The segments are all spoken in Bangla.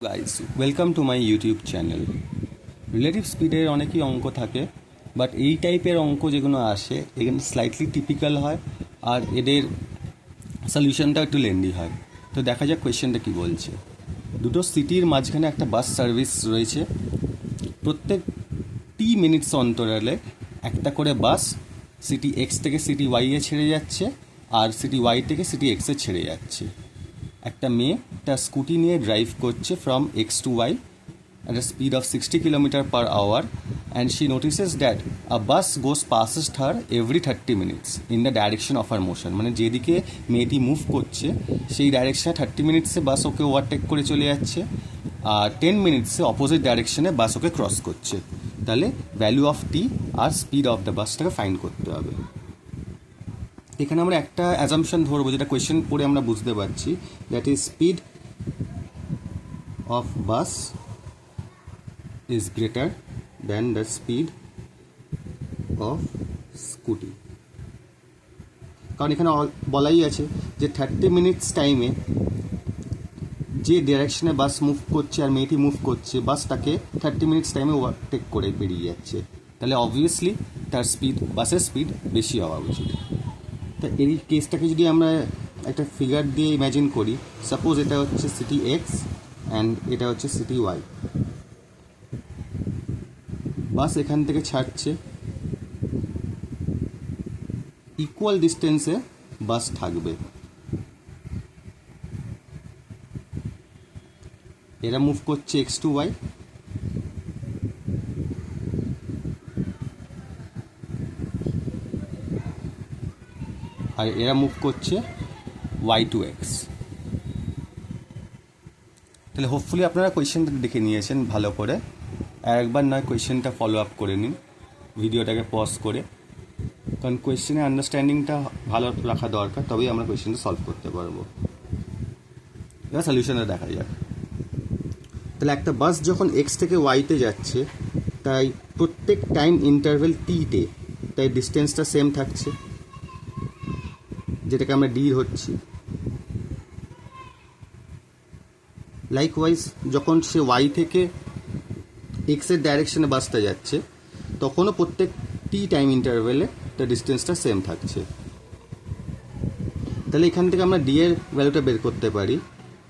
Guys welcome to my YouTube channel. Relative স্পিডের অনেকই অঙ্ক থাকে, বাট এই টাইপের অঙ্ক যেগুলো আসে এখানে স্লাইটলি টিপিক্যাল হয় আর এদের সলিউশনটা একটু লেন্দি হয়। তো দেখা যাক কোয়েশ্চেনটা কী বলছে। দুটো সিটির মাঝখানে একটা বাস সার্ভিস রয়েছে। প্রত্যেক মিনিটস অন্তরালে একটা করে বাস সিটি এক্স থেকে সিটি ওয়াইয়ে ছেড়ে যাচ্ছে আর সিটি ওয়াই থেকে সিটি এক্সে ছেড়ে যাচ্ছে। একটা মেয়ে তার স্কুটি নিয়ে ড্রাইভ করছে from X to Y at a speed of 60 km/h, and she notices that a bus goes past her every 30 minutes in the direction of her motion. মানে যেদিকে মেয়েটি মুভ করছে সেই ডাইরেকশনে 30 মিনিটসে বাস ওকে ওভারটেক করে চলে যাচ্ছে আর 10 মিনিটসে অপোজিট ডাইরেকশনে বাস ওকে ক্রস করছে। তাহলে ভ্যালু অফ টি আর স্পিড অফ দ্য বাসটাকে ফাইন্ড করতে হবে। এখানে আমরা একটা অ্যাজাম্পশন ধরবো, যেটা কোয়েশ্চেন পড়ে আমরা বুঝতে পারছি, that is speed of bus is greater than the speed of scooty. কারণ এখানে বলাই আছে যে 30 মিনিটস টাইমে যে ডিরেকশনে বাস মুভ করছে আর মেয়েটি মুভ করছে, বাসটাকে 30 মিনিটস টাইমে ওভারটেক করে বেরিয়ে যাচ্ছে। তাহলে অবভিয়াসলি তার স্পিড, বাসের স্পিড বেশি হওয়া উচিত। তা এই কেসটাকে যদি আমরা একটা ফিগার দিয়ে ইমাজিন করি, সাপোজ এটা হচ্ছে সিটি এক্স অ্যান্ড এটা হচ্ছে সিটি ওয়াই। বাস এখান থেকে ছাড়ছে, ইকুয়াল ডিস্টেন্সে বাস থাকবে। এরা মুভ করছে এক্স টু ওয়াই, আর এরা মুভ করছে ওয়াই টু এক্স। তাহলে হোপফুলি আপনারা কোয়েশ্চেনটা দেখে নিয়েছেন ভালো করে। আর একবার নয় কোয়েশ্চেনটা ফলো আপ করে নিন ভিডিওটাকে পজ করে, কারণ কোয়েশ্চেনের আন্ডারস্ট্যান্ডিংটা ভালো রাখা দরকার, তবেই আমরা কোয়েশ্চেনটা সলভ করতে পারবো। এবার সলিউশনটা দেখা যাক। তাহলে একটা বাস যখন এক্স থেকে ওয়াইতে যাচ্ছে, তাই প্রত্যেক টাইম ইন্টারভেল টিতে তাই ডিস্টেন্সটা সেম থাকছে, যেটাকে আমরা ডি ধরছি। লাইকওয়াইজ যখন সে ওয়াই থেকে এক্সের ডাইরেকশনে বাসটা যাচ্ছে, তখনও প্রত্যেক টি টাইম ইন্টারভেলে তার ডিস্টেন্সটা সেম থাকছে। তাহলে এখান থেকে আমরা ডি এর ভ্যালুটা বের করতে পারি,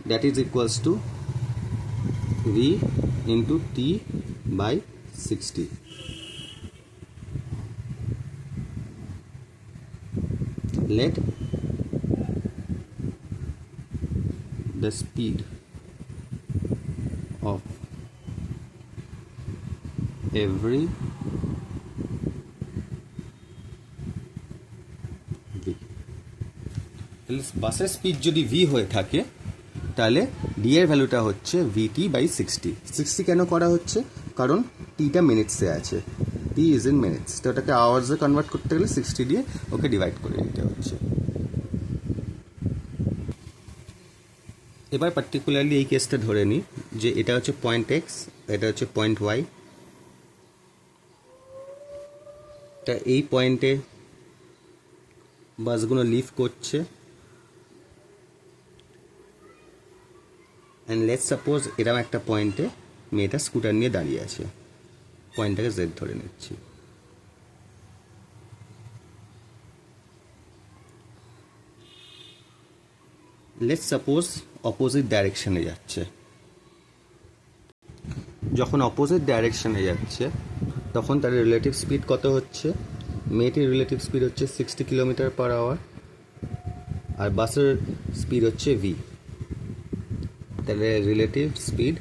that is equals to V into T by 60। Let the speed of every v, বাসের স্পিড যদি ভি হয়ে থাকে তাহলে ডি এর ভ্যালুটা হচ্ছে ভিটি বাই 60। 60 কেন করা হচ্ছে? কারণ টিটা মিনিটসে আছে, টি ইজ ইন মিনিটস, তো ওটাকে আওয়ার্সে কনভার্ট করতে গেলে 60 দিয়ে ওকে ডিভাইড করে দিতে হচ্ছে। এবার পার্টিকুলারলি এই কেসটা ধরে নিই যে এটা হচ্ছে পয়েন্ট এক্স, এটা হচ্ছে পয়েন্ট ওয়াই। তা এই পয়েন্টে বাসগুলো লিভ করছে, অ্যান্ড লেটস সাপোজ এরকম একটা পয়েন্টে মেয়েটা স্কুটার নিয়ে দাঁড়িয়ে আছে। পয়েন্টটাকে জেড ধরে নিচ্ছি। লেটস সাপোজ অপোজিট ডাইরেকশনে যাচ্ছে। যখন অপোজিট ডাইরেকশনে যাচ্ছে তখন তার রিলেটিভ স্পিড কত হচ্ছে? মেয়েটির রিলেটিভ স্পিড হচ্ছে 60 km/h আর বাসের স্পিড হচ্ছে ভি। তাহলে রিলেটিভ স্পিড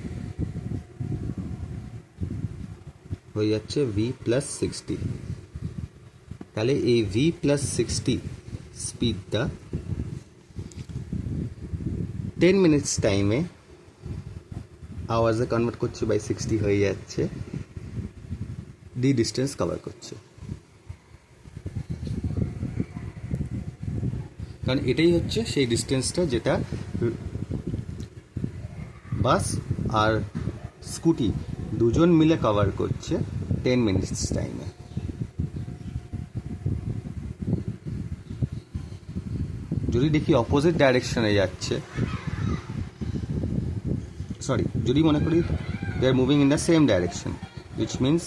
হয়ে যাচ্ছে ভি প্লাস 60। তাহলে এই ভি প্লাস 60 স্পিডটা 10 মিনিটস টাইমে আওয়ার্সে কনভার্ট করছে বাই 60 হয়ে যাচ্ছে, ডি ডিস্টেন্স কভার করছে। কারণ এটাই হচ্ছে সেই ডিস্টেন্সটা যেটা বাস আর স্কুটি দুজন মিলে কভার করছে 10 মিনিটস টাইমে। যদি দেখি অপোজিট ডাইরেকশনে যাচ্ছে, সরি যদি মনে করি they are moving in the same direction, which means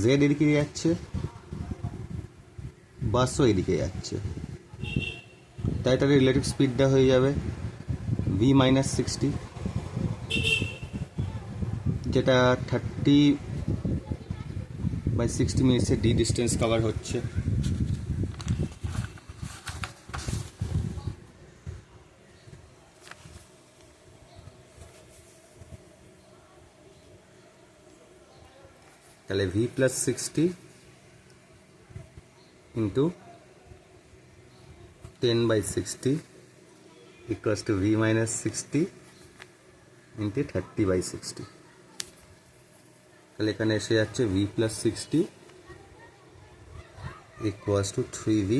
Z এদিকে যাচ্ছে, বাসও এদিকে যাচ্ছে, তাই তাদের রিলেটিভ স্পিডটা হয়ে যাবে v-60, যেটা 30/60 মিনিটসে ডি ডিস্টেন্স কভার হচ্ছে। তাহলে v+60 into 10/60 equals to v-60 into 30/60। তাহলে এখানে এসে যাচ্ছে v+60 equals to 3v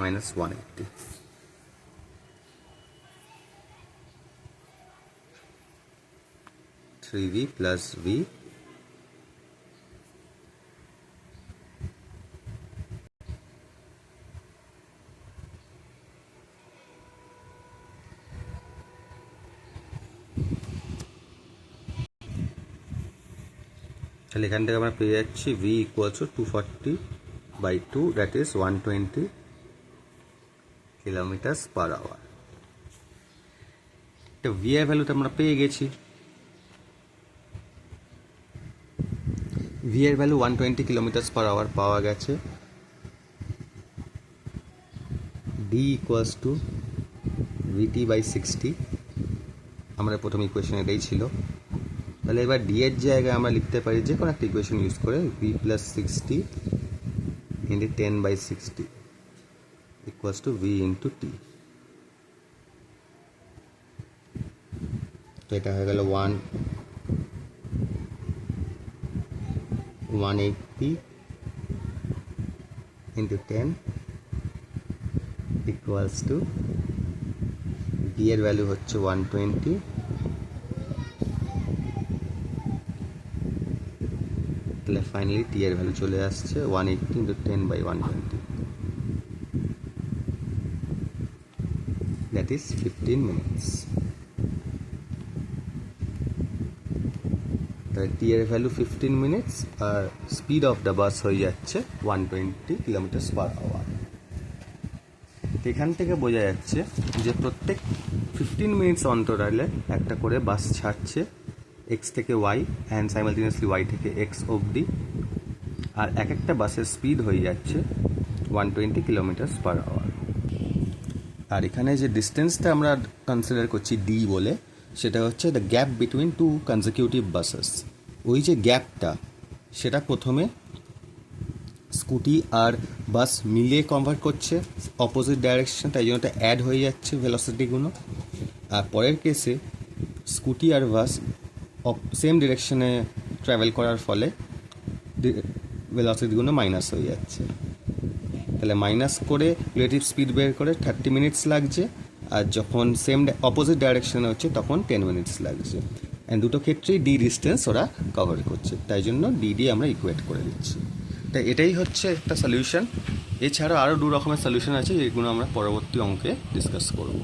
minus 180। Three V plus v তাহলে এখান থেকে আমরা পেয়ে যাচ্ছি v equals to 240/2, that is 120 kilometre per hour. তো v এর ভ্যালুটা আমরা পেয়ে গেছি, v এর ভ্যালু 120 কিলোমিটার পার আওয়ার পাওয়া গেছে। d equals to vt/60 আমরা প্রথম ইকুয়েশন এটাই ছিল। তাহলে এবার ডি এর জায়গায় আমরা লিখতে পারি যে কোনো একটা ইকুয়েশন ইউজ করে v+60 into 10/60 equals to v into T. তো এটা হয়ে গেল 180 ইন্টু 10 ইকুয়ালস টু ডি এর ভ্যালু হচ্ছে 120, তাহলে ফাইনালি টি এর ভ্যালু চলে আসছে 180 ইন্টু 10/120, দ্যাট ইজ 15 মিনিটস। তাহলে টি এর ভ্যালু 15 মিনিটস আর স্পিড অফ দ্য বাস হয়ে যাচ্ছে 120 কিলোমিটার পার আওয়ার। এখান থেকে বোঝা যাচ্ছে যে প্রত্যেক 15 মিনিটস অন্তরালে একটা করে বাস ছাড়ছে এক্স থেকে ওয়াই অ্যান্ড সাইমালটেনিয়াসলি ওয়াই থেকে এক্স অবধি, আর এক একটা বাসের স্পিড হয়ে যাচ্ছে 120 কিলোমিটার পার আওয়ার। আর এখানে যে ডিস্টেন্সটা আমরা কনসিডার করছি ডি বলে, সেটা হচ্ছে the gap between two consecutive buses. ওই যে গ্যাপটা সেটা প্রথমে স্কুটি আর বাস মিলিয়ে কনভার্ট করছে অপোজিট ডাইরেকশন, তাই জন্য এটা অ্যাড হয়ে যাচ্ছে ভেলোসিটিগুলো। আর পরের কেসে স্কুটি আর বাস সেম ডিরেকশনে ট্রাভেল করার ফলে ভেলোসিটিগুলো মাইনাস হয়ে যাচ্ছে। তাহলে মাইনাস করে রিলেটিভ স্পিড বের করে 30 মিনিটস লাগছে, আর যখন সেম অপোজিট ডাইরেকশনে হচ্ছে তখন 10 মিনিটস লাগছে। অ্যান্ড দুটো ক্ষেত্রেই ডি ডিস্টেন্স ওরা কভার করছে, তাই জন্য ডি আমরা ইকুয়েট করে দিচ্ছি। তাই এটাই হচ্ছে একটা সলিউশন। এছাড়াও আরও দু রকমের সলিউশন আছে, যেগুলো আমরা পরবর্তী অঙ্কে ডিসকাস করব।